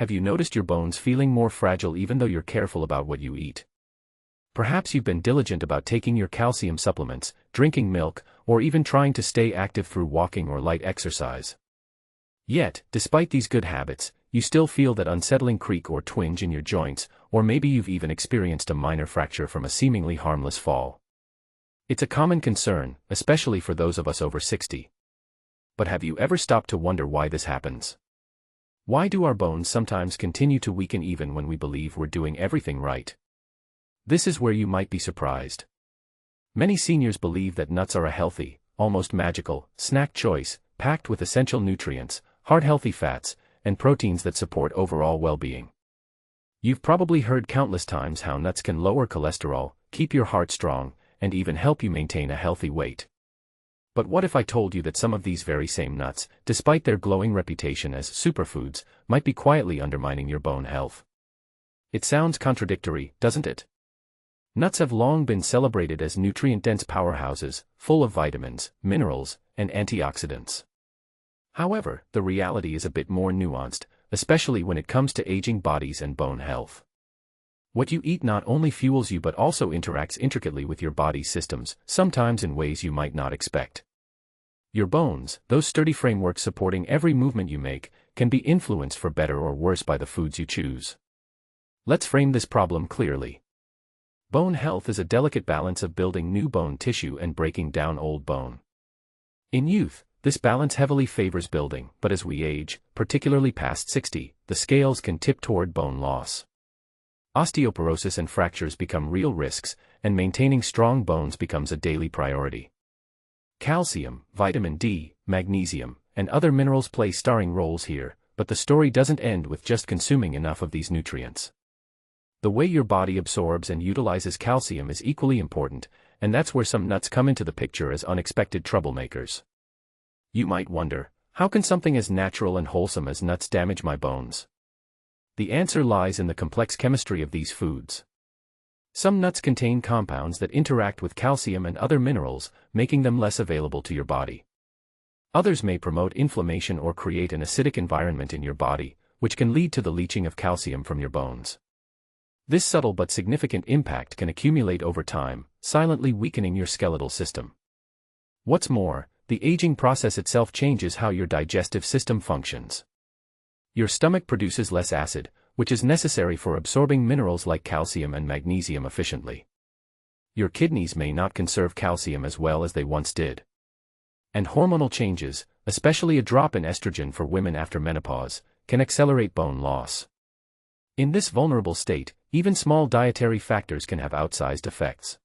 Have you noticed your bones feeling more fragile even though you're careful about what you eat? Perhaps you've been diligent about taking your calcium supplements, drinking milk, or even trying to stay active through walking or light exercise. Yet, despite these good habits, you still feel that unsettling creak or twinge in your joints, or maybe you've even experienced a minor fracture from a seemingly harmless fall. It's a common concern, especially for those of us over 60. But have you ever stopped to wonder why this happens? Why do our bones sometimes continue to weaken even when we believe we're doing everything right? This is where you might be surprised. Many seniors believe that nuts are a healthy, almost magical, snack choice, packed with essential nutrients, heart-healthy fats, and proteins that support overall well-being. You've probably heard countless times how nuts can lower cholesterol, keep your heart strong, and even help you maintain a healthy weight. But what if I told you that some of these very same nuts, despite their glowing reputation as superfoods, might be quietly undermining your bone health? It sounds contradictory, doesn't it? Nuts have long been celebrated as nutrient-dense powerhouses, full of vitamins, minerals, and antioxidants. However, the reality is a bit more nuanced, especially when it comes to aging bodies and bone health. What you eat not only fuels you but also interacts intricately with your body's systems, sometimes in ways you might not expect. Your bones, those sturdy frameworks supporting every movement you make, can be influenced for better or worse by the foods you choose. Let's frame this problem clearly. Bone health is a delicate balance of building new bone tissue and breaking down old bone. In youth, this balance heavily favors building, but as we age, particularly past 60, the scales can tip toward bone loss. Osteoporosis and fractures become real risks, and maintaining strong bones becomes a daily priority. Calcium, vitamin D, magnesium, and other minerals play starring roles here, but the story doesn't end with just consuming enough of these nutrients. The way your body absorbs and utilizes calcium is equally important, and that's where some nuts come into the picture as unexpected troublemakers. You might wonder, how can something as natural and wholesome as nuts damage my bones? The answer lies in the complex chemistry of these foods. Some nuts contain compounds that interact with calcium and other minerals, making them less available to your body. Others may promote inflammation or create an acidic environment in your body, which can lead to the leaching of calcium from your bones. This subtle but significant impact can accumulate over time, silently weakening your skeletal system. What's more, the aging process itself changes how your digestive system functions. Your stomach produces less acid, which is necessary for absorbing minerals like calcium and magnesium efficiently. Your kidneys may not conserve calcium as well as they once did. And hormonal changes, especially a drop in estrogen for women after menopause, can accelerate bone loss. In this vulnerable state, even small dietary factors can have outsized effects.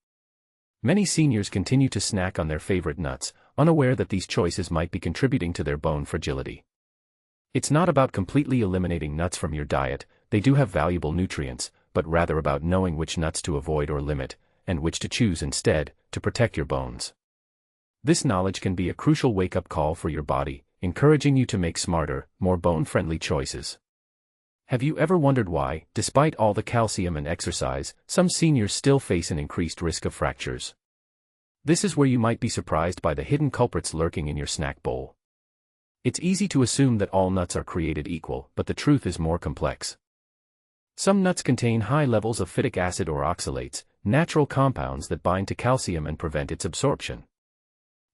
Many seniors continue to snack on their favorite nuts, unaware that these choices might be contributing to their bone fragility. It's not about completely eliminating nuts from your diet, they do have valuable nutrients, but rather about knowing which nuts to avoid or limit, and which to choose instead, to protect your bones. This knowledge can be a crucial wake-up call for your body, encouraging you to make smarter, more bone-friendly choices. Have you ever wondered why, despite all the calcium and exercise, some seniors still face an increased risk of fractures? This is where you might be surprised by the hidden culprits lurking in your snack bowl. It's easy to assume that all nuts are created equal, but the truth is more complex. Some nuts contain high levels of phytic acid or oxalates, natural compounds that bind to calcium and prevent its absorption.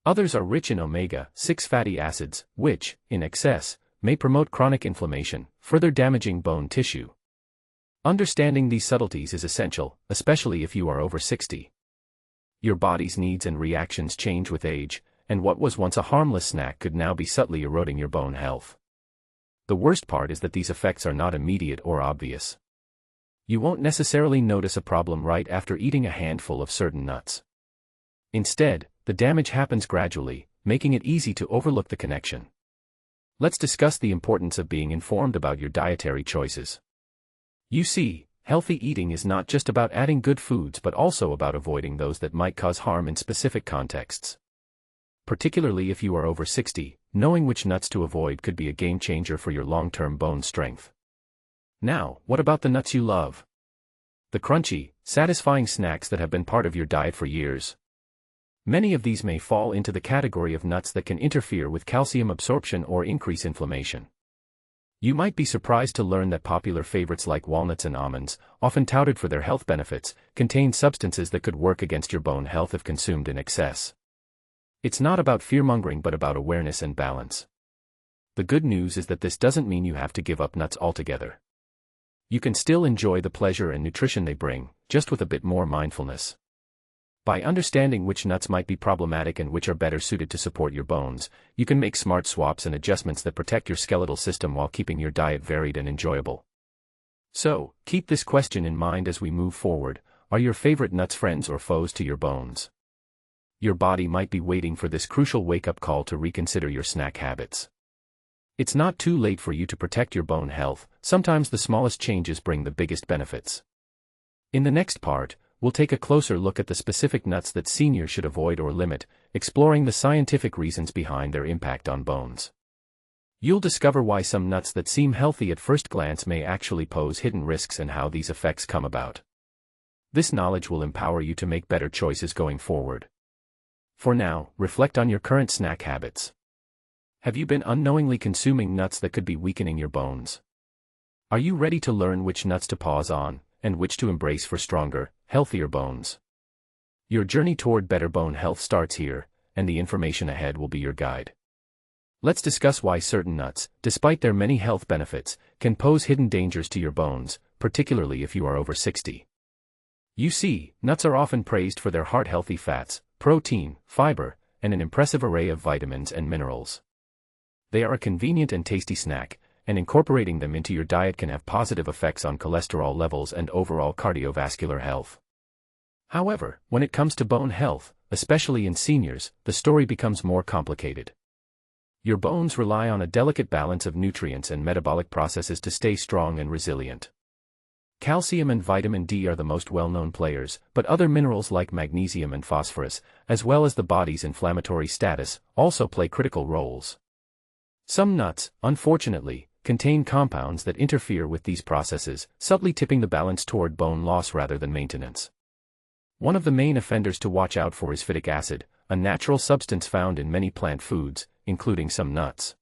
Others are rich in omega-6 fatty acids, which, in excess, may promote chronic inflammation, further damaging bone tissue. Understanding these subtleties is essential, especially if you are over 60. Your body's needs and reactions change with age, and what was once a harmless snack could now be subtly eroding your bone health. The worst part is that these effects are not immediate or obvious. You won't necessarily notice a problem right after eating a handful of certain nuts. Instead, the damage happens gradually, making it easy to overlook the connection. Let's discuss the importance of being informed about your dietary choices. You see, healthy eating is not just about adding good foods but also about avoiding those that might cause harm in specific contexts. Particularly if you are over 60, knowing which nuts to avoid could be a game changer for your long-term bone strength. Now, what about the nuts you love? The crunchy, satisfying snacks that have been part of your diet for years. Many of these may fall into the category of nuts that can interfere with calcium absorption or increase inflammation. You might be surprised to learn that popular favorites like walnuts and almonds, often touted for their health benefits, contain substances that could work against your bone health if consumed in excess. It's not about fear-mongering but about awareness and balance. The good news is that this doesn't mean you have to give up nuts altogether. You can still enjoy the pleasure and nutrition they bring, just with a bit more mindfulness. By understanding which nuts might be problematic and which are better suited to support your bones, you can make smart swaps and adjustments that protect your skeletal system while keeping your diet varied and enjoyable. So, keep this question in mind as we move forward: are your favorite nuts friends or foes to your bones? Your body might be waiting for this crucial wake-up call to reconsider your snack habits. It's not too late for you to protect your bone health. Sometimes the smallest changes bring the biggest benefits. In the next part, we'll take a closer look at the specific nuts that seniors should avoid or limit, exploring the scientific reasons behind their impact on bones. You'll discover why some nuts that seem healthy at first glance may actually pose hidden risks and how these effects come about. This knowledge will empower you to make better choices going forward. For now, reflect on your current snack habits. Have you been unknowingly consuming nuts that could be weakening your bones? Are you ready to learn which nuts to pause on, and which to embrace for stronger, healthier bones? Your journey toward better bone health starts here, and the information ahead will be your guide. Let's discuss why certain nuts, despite their many health benefits, can pose hidden dangers to your bones, particularly if you are over 60. You see, nuts are often praised for their heart-healthy fats, protein, fiber, and an impressive array of vitamins and minerals. They are a convenient and tasty snack, and incorporating them into your diet can have positive effects on cholesterol levels and overall cardiovascular health. However, when it comes to bone health, especially in seniors, the story becomes more complicated. Your bones rely on a delicate balance of nutrients and metabolic processes to stay strong and resilient. Calcium and vitamin D are the most well-known players, but other minerals like magnesium and phosphorus, as well as the body's inflammatory status, also play critical roles. Some nuts, unfortunately, contain compounds that interfere with these processes, subtly tipping the balance toward bone loss rather than maintenance. One of the main offenders to watch out for is phytic acid, a natural substance found in many plant foods, including some nuts.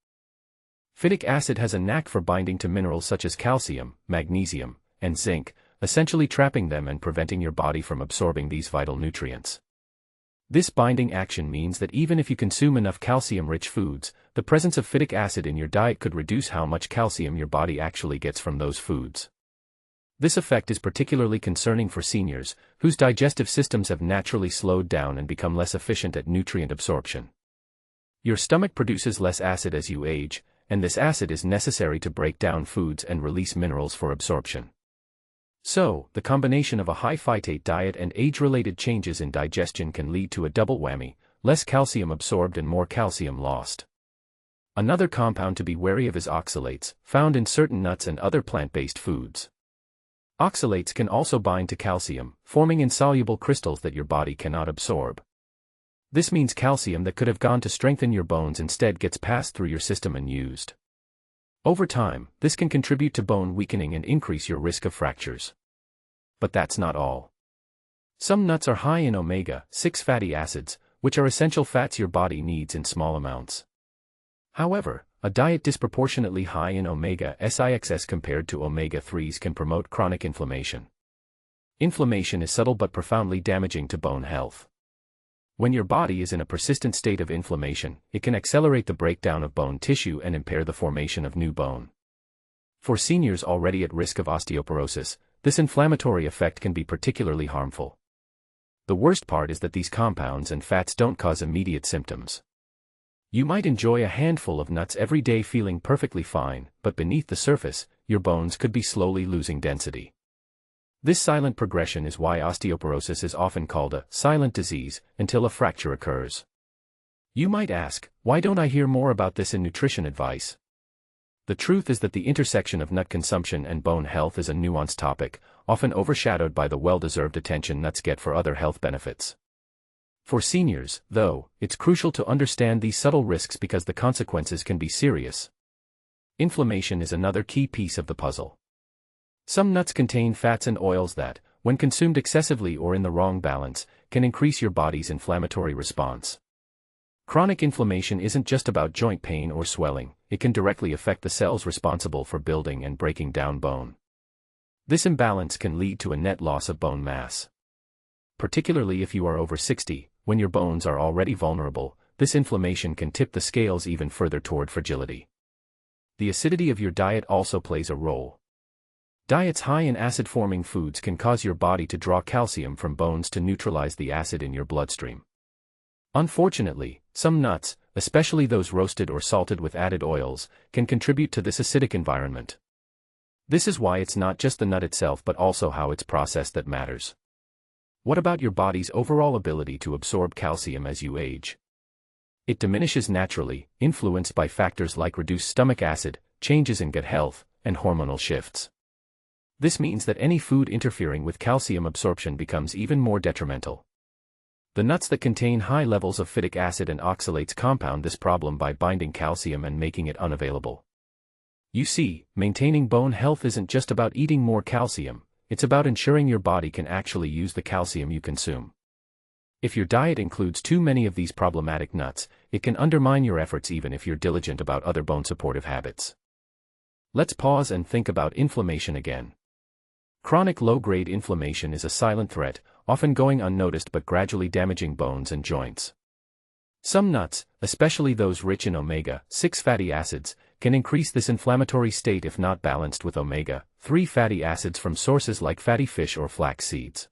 Phytic acid has a knack for binding to minerals such as calcium, magnesium, and zinc, essentially trapping them and preventing your body from absorbing these vital nutrients. This binding action means that even if you consume enough calcium-rich foods, the presence of phytic acid in your diet could reduce how much calcium your body actually gets from those foods. This effect is particularly concerning for seniors, whose digestive systems have naturally slowed down and become less efficient at nutrient absorption. Your stomach produces less acid as you age, and this acid is necessary to break down foods and release minerals for absorption. So, the combination of a high phytate diet and age-related changes in digestion can lead to a double whammy: less calcium absorbed and more calcium lost. Another compound to be wary of is oxalates, found in certain nuts and other plant-based foods. Oxalates can also bind to calcium, forming insoluble crystals that your body cannot absorb. This means calcium that could have gone to strengthen your bones instead gets passed through your system and used. Over time, this can contribute to bone weakening and increase your risk of fractures. But that's not all. Some nuts are high in omega-6 fatty acids, which are essential fats your body needs in small amounts. However, a diet disproportionately high in omega-6 compared to omega-3s can promote chronic inflammation. Inflammation is subtle but profoundly damaging to bone health. When your body is in a persistent state of inflammation, it can accelerate the breakdown of bone tissue and impair the formation of new bone. For seniors already at risk of osteoporosis, this inflammatory effect can be particularly harmful. The worst part is that these compounds and fats don't cause immediate symptoms. You might enjoy a handful of nuts every day feeling perfectly fine, but beneath the surface, your bones could be slowly losing density. This silent progression is why osteoporosis is often called a silent disease until a fracture occurs. You might ask, why don't I hear more about this in nutrition advice? The truth is that the intersection of nut consumption and bone health is a nuanced topic, often overshadowed by the well-deserved attention nuts get for other health benefits. For seniors, though, it's crucial to understand these subtle risks because the consequences can be serious. Inflammation is another key piece of the puzzle. Some nuts contain fats and oils that, when consumed excessively or in the wrong balance, can increase your body's inflammatory response. Chronic inflammation isn't just about joint pain or swelling, it can directly affect the cells responsible for building and breaking down bone. This imbalance can lead to a net loss of bone mass. Particularly if you are over 60, when your bones are already vulnerable, this inflammation can tip the scales even further toward fragility. The acidity of your diet also plays a role. Diets high in acid-forming foods can cause your body to draw calcium from bones to neutralize the acid in your bloodstream. Unfortunately, some nuts, especially those roasted or salted with added oils, can contribute to this acidic environment. This is why it's not just the nut itself but also how it's processed that matters. What about your body's overall ability to absorb calcium as you age? It diminishes naturally, influenced by factors like reduced stomach acid, changes in gut health, and hormonal shifts. This means that any food interfering with calcium absorption becomes even more detrimental. The nuts that contain high levels of phytic acid and oxalates compound this problem by binding calcium and making it unavailable. You see, maintaining bone health isn't just about eating more calcium, it's about ensuring your body can actually use the calcium you consume. If your diet includes too many of these problematic nuts, it can undermine your efforts even if you're diligent about other bone-supportive habits. Let's pause and think about inflammation again. Chronic low-grade inflammation is a silent threat, often going unnoticed but gradually damaging bones and joints. Some nuts, especially those rich in omega-6 fatty acids, can increase this inflammatory state if not balanced with omega-3 fatty acids from sources like fatty fish or flax seeds.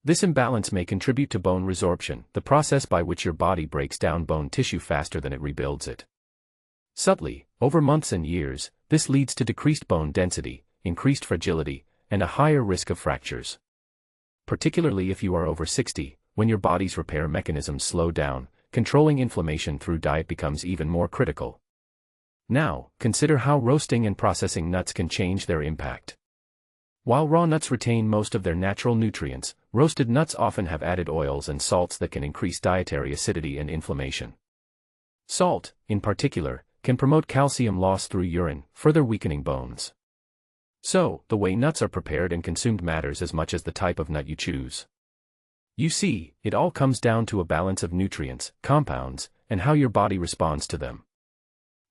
This imbalance may contribute to bone resorption, the process by which your body breaks down bone tissue faster than it rebuilds it. Subtly, over months and years, this leads to decreased bone density, increased fragility, and a higher risk of fractures. Particularly if you are over 60, when your body's repair mechanisms slow down, controlling inflammation through diet becomes even more critical. Now, consider how roasting and processing nuts can change their impact. While raw nuts retain most of their natural nutrients, roasted nuts often have added oils and salts that can increase dietary acidity and inflammation. Salt, in particular, can promote calcium loss through urine, further weakening bones. So, the way nuts are prepared and consumed matters as much as the type of nut you choose. You see, it all comes down to a balance of nutrients, compounds, and how your body responds to them.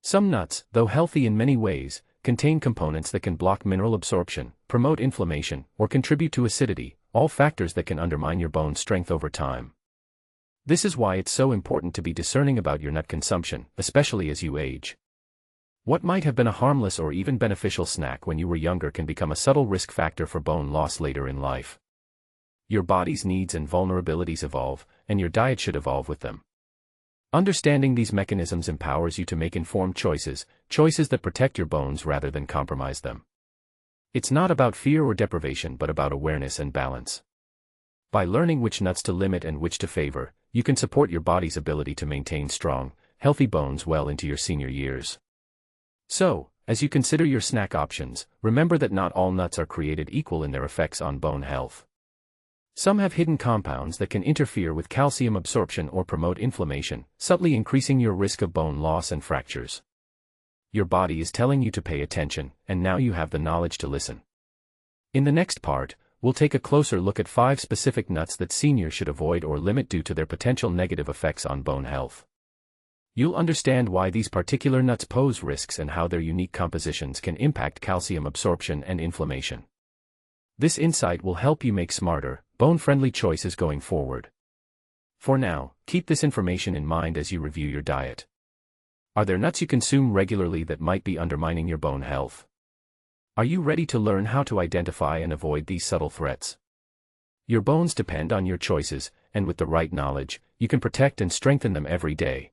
Some nuts, though healthy in many ways, contain components that can block mineral absorption, promote inflammation, or contribute to acidity, all factors that can undermine your bone strength over time. This is why it's so important to be discerning about your nut consumption, especially as you age. What might have been a harmless or even beneficial snack when you were younger can become a subtle risk factor for bone loss later in life. Your body's needs and vulnerabilities evolve, and your diet should evolve with them. Understanding these mechanisms empowers you to make informed choices that protect your bones rather than compromise them. It's not about fear or deprivation but about awareness and balance. By learning which nuts to limit and which to favor, you can support your body's ability to maintain strong, healthy bones well into your senior years. So, as you consider your snack options, remember that not all nuts are created equal in their effects on bone health. Some have hidden compounds that can interfere with calcium absorption or promote inflammation, subtly increasing your risk of bone loss and fractures. Your body is telling you to pay attention, and now you have the knowledge to listen. In the next part, we'll take a closer look at 5 specific nuts that seniors should avoid or limit due to their potential negative effects on bone health. You'll understand why these particular nuts pose risks and how their unique compositions can impact calcium absorption and inflammation. This insight will help you make smarter, bone-friendly choices going forward. For now, keep this information in mind as you review your diet. Are there nuts you consume regularly that might be undermining your bone health? Are you ready to learn how to identify and avoid these subtle threats? Your bones depend on your choices, and with the right knowledge, you can protect and strengthen them every day.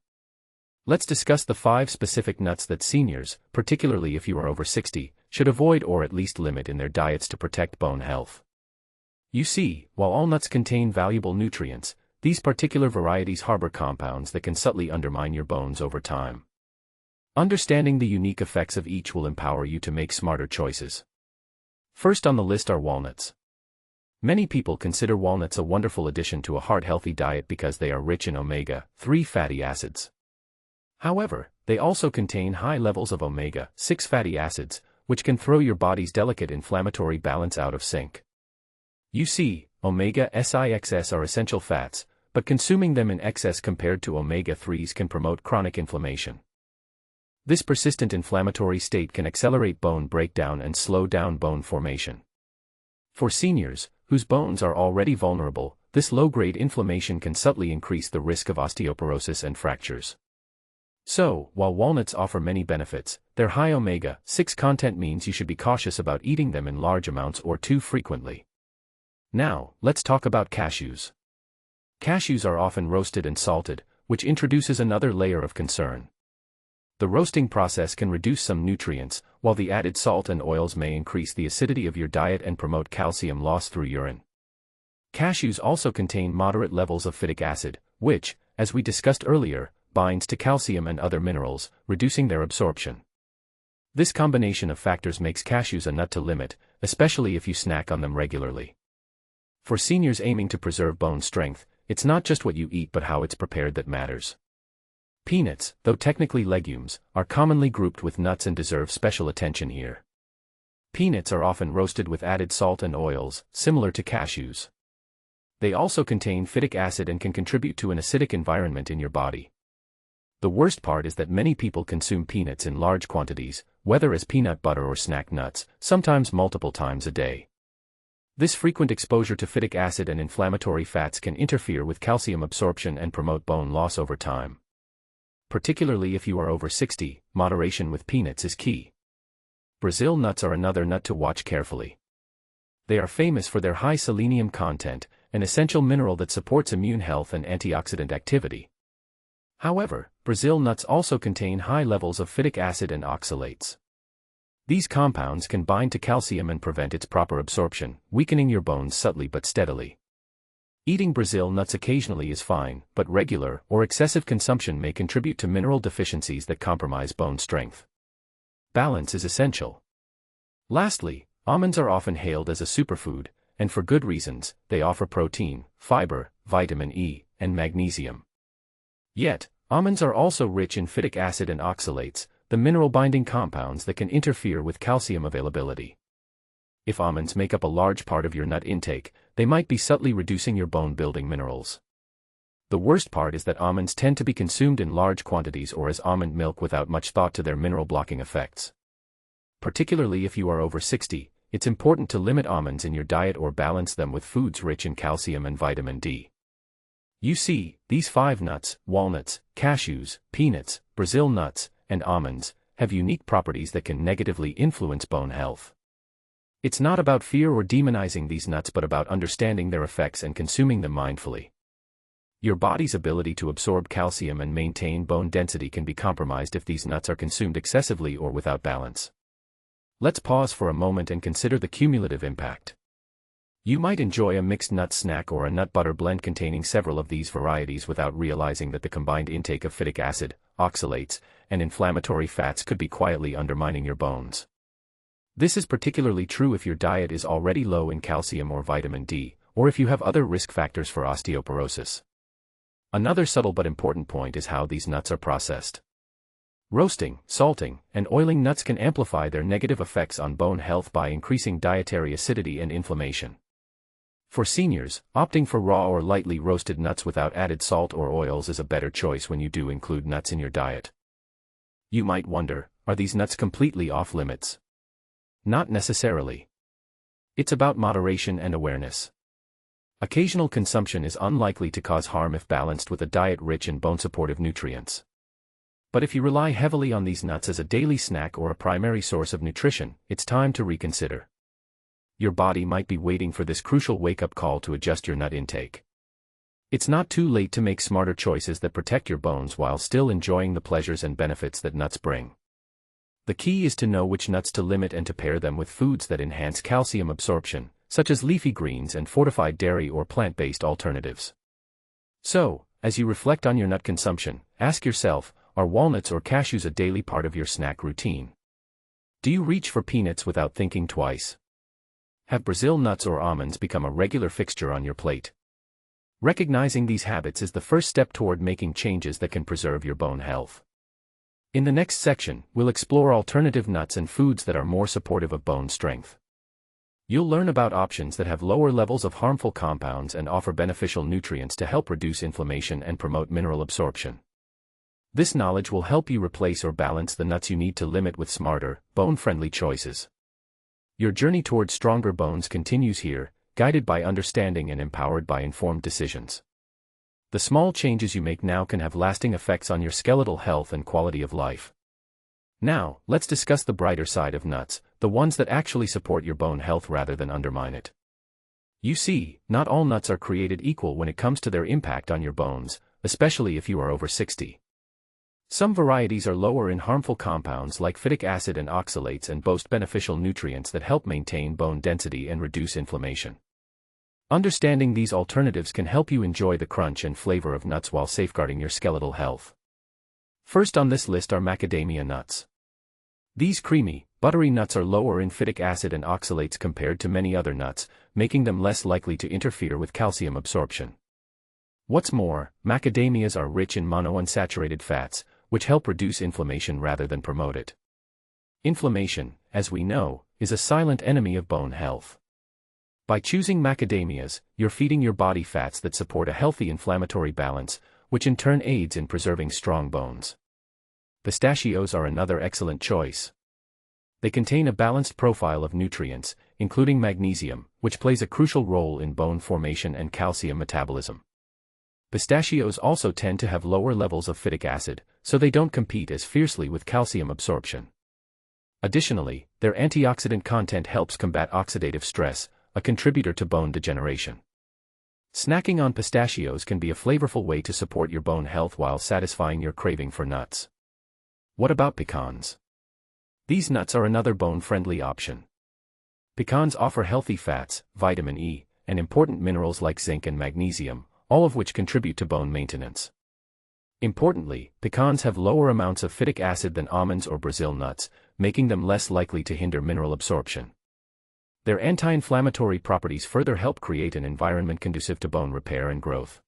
Let's discuss the 5 specific nuts that seniors, particularly if you are over 60, should avoid or at least limit in their diets to protect bone health. You see, while all nuts contain valuable nutrients, these particular varieties harbor compounds that can subtly undermine your bones over time. Understanding the unique effects of each will empower you to make smarter choices. First on the list are walnuts. Many people consider walnuts a wonderful addition to a heart-healthy diet because they are rich in omega-3 fatty acids. However, they also contain high levels of omega-6 fatty acids, which can throw your body's delicate inflammatory balance out of sync. You see, omega-6 are essential fats, but consuming them in excess compared to omega-3s can promote chronic inflammation. This persistent inflammatory state can accelerate bone breakdown and slow down bone formation. For seniors, whose bones are already vulnerable, this low-grade inflammation can subtly increase the risk of osteoporosis and fractures. So, while walnuts offer many benefits, their high omega-6 content means you should be cautious about eating them in large amounts or too frequently. Now, let's talk about cashews. Cashews are often roasted and salted, which introduces another layer of concern. The roasting process can reduce some nutrients, while the added salt and oils may increase the acidity of your diet and promote calcium loss through urine. Cashews also contain moderate levels of phytic acid, which, as we discussed earlier, binds to calcium and other minerals, reducing their absorption. This combination of factors makes cashews a nut to limit, especially if you snack on them regularly. For seniors aiming to preserve bone strength, it's not just what you eat but how it's prepared that matters. Peanuts, though technically legumes, are commonly grouped with nuts and deserve special attention here. Peanuts are often roasted with added salt and oils, similar to cashews. They also contain phytic acid and can contribute to an acidic environment in your body. The worst part is that many people consume peanuts in large quantities, whether as peanut butter or snack nuts, sometimes multiple times a day. This frequent exposure to phytic acid and inflammatory fats can interfere with calcium absorption and promote bone loss over time. Particularly if you are over 60, moderation with peanuts is key. Brazil nuts are another nut to watch carefully. They are famous for their high selenium content, an essential mineral that supports immune health and antioxidant activity. However, Brazil nuts also contain high levels of phytic acid and oxalates. These compounds can bind to calcium and prevent its proper absorption, weakening your bones subtly but steadily. Eating Brazil nuts occasionally is fine, but regular or excessive consumption may contribute to mineral deficiencies that compromise bone strength. Balance is essential. Lastly, almonds are often hailed as a superfood, and for good reasons. They offer protein, fiber, vitamin E, and magnesium. Yet, almonds are also rich in phytic acid and oxalates, the mineral-binding compounds that can interfere with calcium availability. If almonds make up a large part of your nut intake, they might be subtly reducing your bone-building minerals. The worst part is that almonds tend to be consumed in large quantities or as almond milk without much thought to their mineral-blocking effects. Particularly if you are over 60, it's important to limit almonds in your diet or balance them with foods rich in calcium and vitamin D. You see, these 5 nuts, walnuts, cashews, peanuts, Brazil nuts, and almonds, have unique properties that can negatively influence bone health. It's not about fear or demonizing these nuts but about understanding their effects and consuming them mindfully. Your body's ability to absorb calcium and maintain bone density can be compromised if these nuts are consumed excessively or without balance. Let's pause for a moment and consider the cumulative impact. You might enjoy a mixed nut snack or a nut butter blend containing several of these varieties without realizing that the combined intake of phytic acid, oxalates, and inflammatory fats could be quietly undermining your bones. This is particularly true if your diet is already low in calcium or vitamin D, or if you have other risk factors for osteoporosis. Another subtle but important point is how these nuts are processed. Roasting, salting, and oiling nuts can amplify their negative effects on bone health by increasing dietary acidity and inflammation. For seniors, opting for raw or lightly roasted nuts without added salt or oils is a better choice when you do include nuts in your diet. You might wonder, are these nuts completely off limits? Not necessarily. It's about moderation and awareness. Occasional consumption is unlikely to cause harm if balanced with a diet rich in bone-supportive nutrients. But if you rely heavily on these nuts as a daily snack or a primary source of nutrition, it's time to reconsider. Your body might be waiting for this crucial wake-up call to adjust your nut intake. It's not too late to make smarter choices that protect your bones while still enjoying the pleasures and benefits that nuts bring. The key is to know which nuts to limit and to pair them with foods that enhance calcium absorption, such as leafy greens and fortified dairy or plant-based alternatives. So, as you reflect on your nut consumption, ask yourself, are walnuts or cashews a daily part of your snack routine? Do you reach for peanuts without thinking twice? Have Brazil nuts or almonds become a regular fixture on your plate? Recognizing these habits is the first step toward making changes that can preserve your bone health. In the next section, we'll explore alternative nuts and foods that are more supportive of bone strength. You'll learn about options that have lower levels of harmful compounds and offer beneficial nutrients to help reduce inflammation and promote mineral absorption. This knowledge will help you replace or balance the nuts you need to limit with smarter, bone-friendly choices. Your journey towards stronger bones continues here, guided by understanding and empowered by informed decisions. The small changes you make now can have lasting effects on your skeletal health and quality of life. Now, let's discuss the brighter side of nuts, the ones that actually support your bone health rather than undermine it. You see, not all nuts are created equal when it comes to their impact on your bones, especially if you are over 60. Some varieties are lower in harmful compounds like phytic acid and oxalates and boast beneficial nutrients that help maintain bone density and reduce inflammation. Understanding these alternatives can help you enjoy the crunch and flavor of nuts while safeguarding your skeletal health. First on this list are macadamia nuts. These creamy, buttery nuts are lower in phytic acid and oxalates compared to many other nuts, making them less likely to interfere with calcium absorption. What's more, macadamias are rich in monounsaturated fats, which help reduce inflammation rather than promote it. Inflammation, as we know, is a silent enemy of bone health. By choosing macadamias, you're feeding your body fats that support a healthy inflammatory balance, which in turn aids in preserving strong bones. Pistachios are another excellent choice. They contain a balanced profile of nutrients, including magnesium, which plays a crucial role in bone formation and calcium metabolism. Pistachios also tend to have lower levels of phytic acid, so they don't compete as fiercely with calcium absorption. Additionally, their antioxidant content helps combat oxidative stress, a contributor to bone degeneration. Snacking on pistachios can be a flavorful way to support your bone health while satisfying your craving for nuts. What about pecans? These nuts are another bone-friendly option. Pecans offer healthy fats, vitamin E, and important minerals like zinc and magnesium, all of which contribute to bone maintenance. Importantly, pecans have lower amounts of phytic acid than almonds or Brazil nuts, making them less likely to hinder mineral absorption. Their anti-inflammatory properties further help create an environment conducive to bone repair and growth.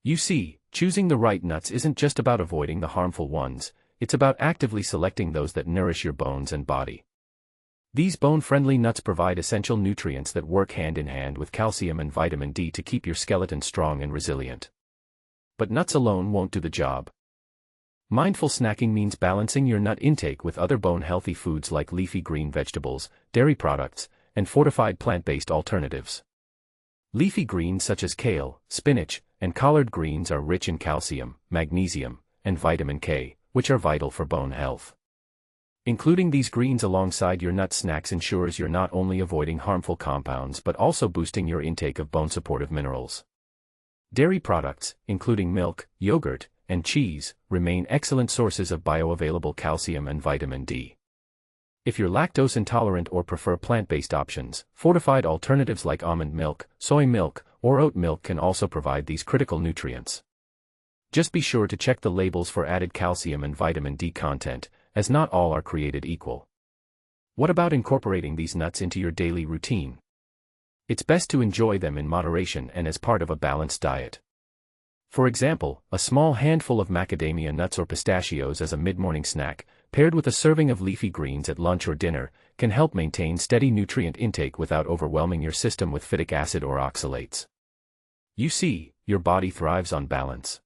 You see, choosing the right nuts isn't just about avoiding the harmful ones, it's about actively selecting those that nourish your bones and body. These bone-friendly nuts provide essential nutrients that work hand in hand with calcium and vitamin D to keep your skeleton strong and resilient. But nuts alone won't do the job. Mindful snacking means balancing your nut intake with other bone-healthy foods like leafy green vegetables, dairy products, and fortified plant-based alternatives. Leafy greens such as kale, spinach, and collard greens are rich in calcium, magnesium, and vitamin K, which are vital for bone health. Including these greens alongside your nut snacks ensures you're not only avoiding harmful compounds but also boosting your intake of bone-supportive minerals. Dairy products, including milk, yogurt, and cheese, remain excellent sources of bioavailable calcium and vitamin D. If you're lactose intolerant or prefer plant-based options, fortified alternatives like almond milk, soy milk, or oat milk can also provide these critical nutrients. Just be sure to check the labels for added calcium and vitamin D content, as not all are created equal. What about incorporating these nuts into your daily routine? It's best to enjoy them in moderation and as part of a balanced diet. For example, a small handful of macadamia nuts or pistachios as a mid-morning snack, paired with a serving of leafy greens at lunch or dinner, can help maintain steady nutrient intake without overwhelming your system with phytic acid or oxalates. You see, your body thrives on balance.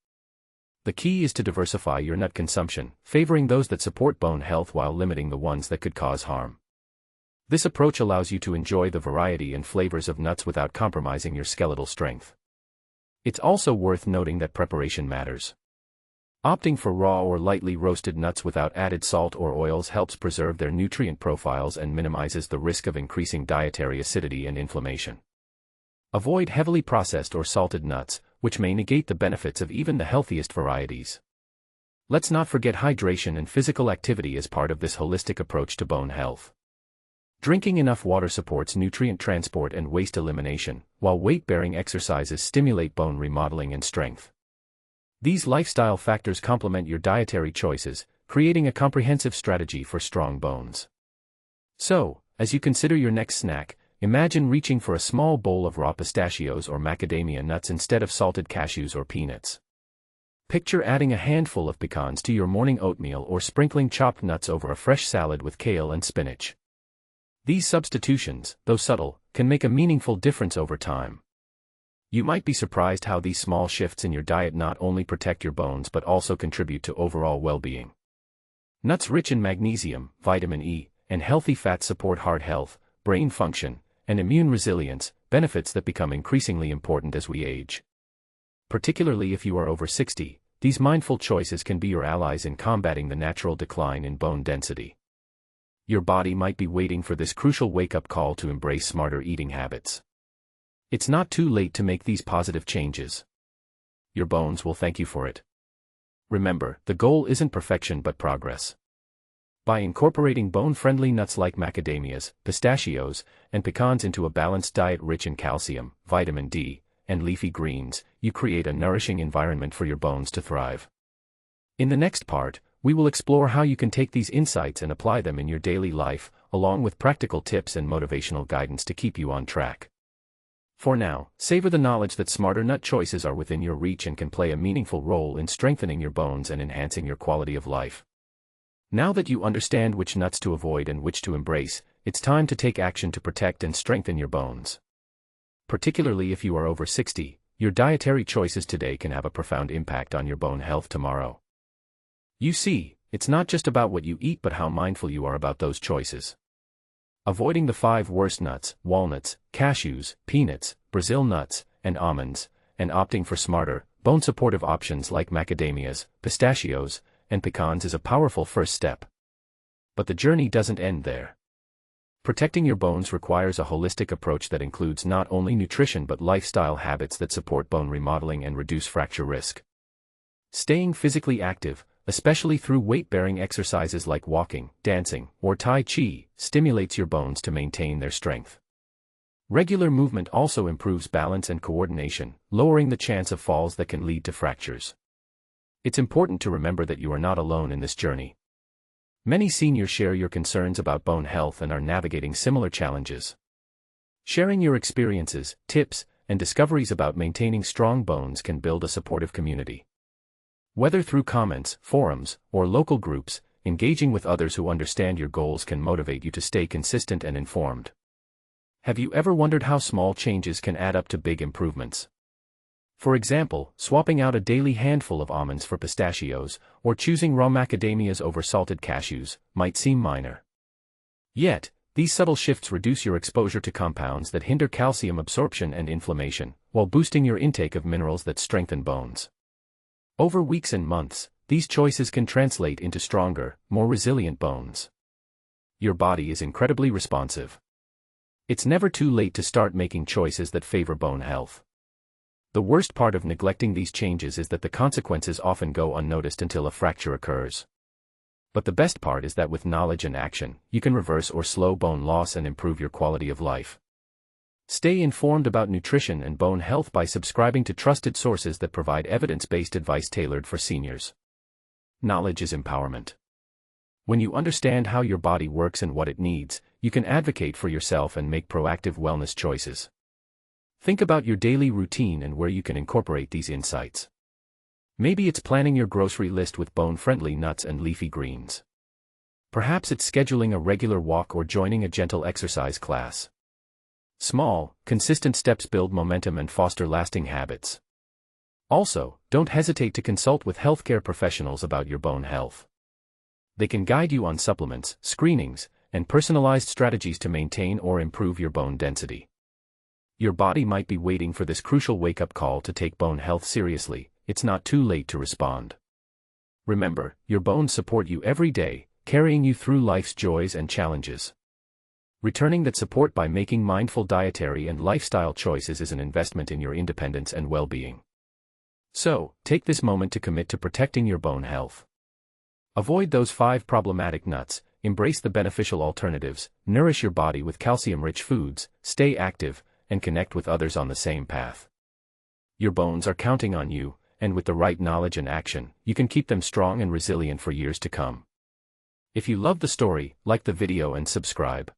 The key is to diversify your nut consumption, favoring those that support bone health while limiting the ones that could cause harm. This approach allows you to enjoy the variety and flavors of nuts without compromising your skeletal strength. It's also worth noting that preparation matters. Opting for raw or lightly roasted nuts without added salt or oils helps preserve their nutrient profiles and minimizes the risk of increasing dietary acidity and inflammation. Avoid heavily processed or salted nuts, which may negate the benefits of even the healthiest varieties. Let's not forget hydration and physical activity as part of this holistic approach to bone health. Drinking enough water supports nutrient transport and waste elimination, while weight-bearing exercises stimulate bone remodeling and strength. These lifestyle factors complement your dietary choices, creating a comprehensive strategy for strong bones. So, as you consider your next snack, imagine reaching for a small bowl of raw pistachios or macadamia nuts instead of salted cashews or peanuts. Picture adding a handful of pecans to your morning oatmeal or sprinkling chopped nuts over a fresh salad with kale and spinach. These substitutions, though subtle, can make a meaningful difference over time. You might be surprised how these small shifts in your diet not only protect your bones but also contribute to overall well-being. Nuts rich in magnesium, vitamin E, and healthy fats support heart health, brain function, and immune resilience, benefits that become increasingly important as we age. Particularly if you are over 60, these mindful choices can be your allies in combating the natural decline in bone density. Your body might be waiting for this crucial wake-up call to embrace smarter eating habits. It's not too late to make these positive changes. Your bones will thank you for it. Remember, the goal isn't perfection but progress. By incorporating bone-friendly nuts like macadamias, pistachios, and pecans into a balanced diet rich in calcium, vitamin D, and leafy greens, you create a nourishing environment for your bones to thrive. In the next part, we will explore how you can take these insights and apply them in your daily life, along with practical tips and motivational guidance to keep you on track. For now, savor the knowledge that smarter nut choices are within your reach and can play a meaningful role in strengthening your bones and enhancing your quality of life. Now that you understand which nuts to avoid and which to embrace, it's time to take action to protect and strengthen your bones. Particularly if you are over 60, your dietary choices today can have a profound impact on your bone health tomorrow. You see, it's not just about what you eat but how mindful you are about those choices. Avoiding the 5 worst nuts, walnuts, cashews, peanuts, Brazil nuts, and almonds, and opting for smarter, bone-supportive options like macadamias, pistachios, and pecans is a powerful first step. But the journey doesn't end there. Protecting your bones requires a holistic approach that includes not only nutrition but lifestyle habits that support bone remodeling and reduce fracture risk. Staying physically active, especially through weight-bearing exercises like walking, dancing, or Tai Chi, stimulates your bones to maintain their strength. Regular movement also improves balance and coordination, lowering the chance of falls that can lead to fractures. It's important to remember that you are not alone in this journey. Many seniors share your concerns about bone health and are navigating similar challenges. Sharing your experiences, tips, and discoveries about maintaining strong bones can build a supportive community. Whether through comments, forums, or local groups, engaging with others who understand your goals can motivate you to stay consistent and informed. Have you ever wondered how small changes can add up to big improvements? For example, swapping out a daily handful of almonds for pistachios, or choosing raw macadamias over salted cashews, might seem minor. Yet, these subtle shifts reduce your exposure to compounds that hinder calcium absorption and inflammation, while boosting your intake of minerals that strengthen bones. Over weeks and months, these choices can translate into stronger, more resilient bones. Your body is incredibly responsive. It's never too late to start making choices that favor bone health. The worst part of neglecting these changes is that the consequences often go unnoticed until a fracture occurs. But the best part is that with knowledge and action, you can reverse or slow bone loss and improve your quality of life. Stay informed about nutrition and bone health by subscribing to trusted sources that provide evidence-based advice tailored for seniors. Knowledge is empowerment. When you understand how your body works and what it needs, you can advocate for yourself and make proactive wellness choices. Think about your daily routine and where you can incorporate these insights. Maybe it's planning your grocery list with bone-friendly nuts and leafy greens. Perhaps it's scheduling a regular walk or joining a gentle exercise class. Small, consistent steps build momentum and foster lasting habits. Also, don't hesitate to consult with healthcare professionals about your bone health. They can guide you on supplements, screenings, and personalized strategies to maintain or improve your bone density. Your body might be waiting for this crucial wake-up call to take bone health seriously. It's not too late to respond. Remember, your bones support you every day, carrying you through life's joys and challenges. Returning that support by making mindful dietary and lifestyle choices is an investment in your independence and well-being. So, take this moment to commit to protecting your bone health. Avoid those 5 problematic nuts, embrace the beneficial alternatives, nourish your body with calcium-rich foods, stay active, and connect with others on the same path. Your bones are counting on you, and with the right knowledge and action, you can keep them strong and resilient for years to come. If you love the story, like the video and subscribe.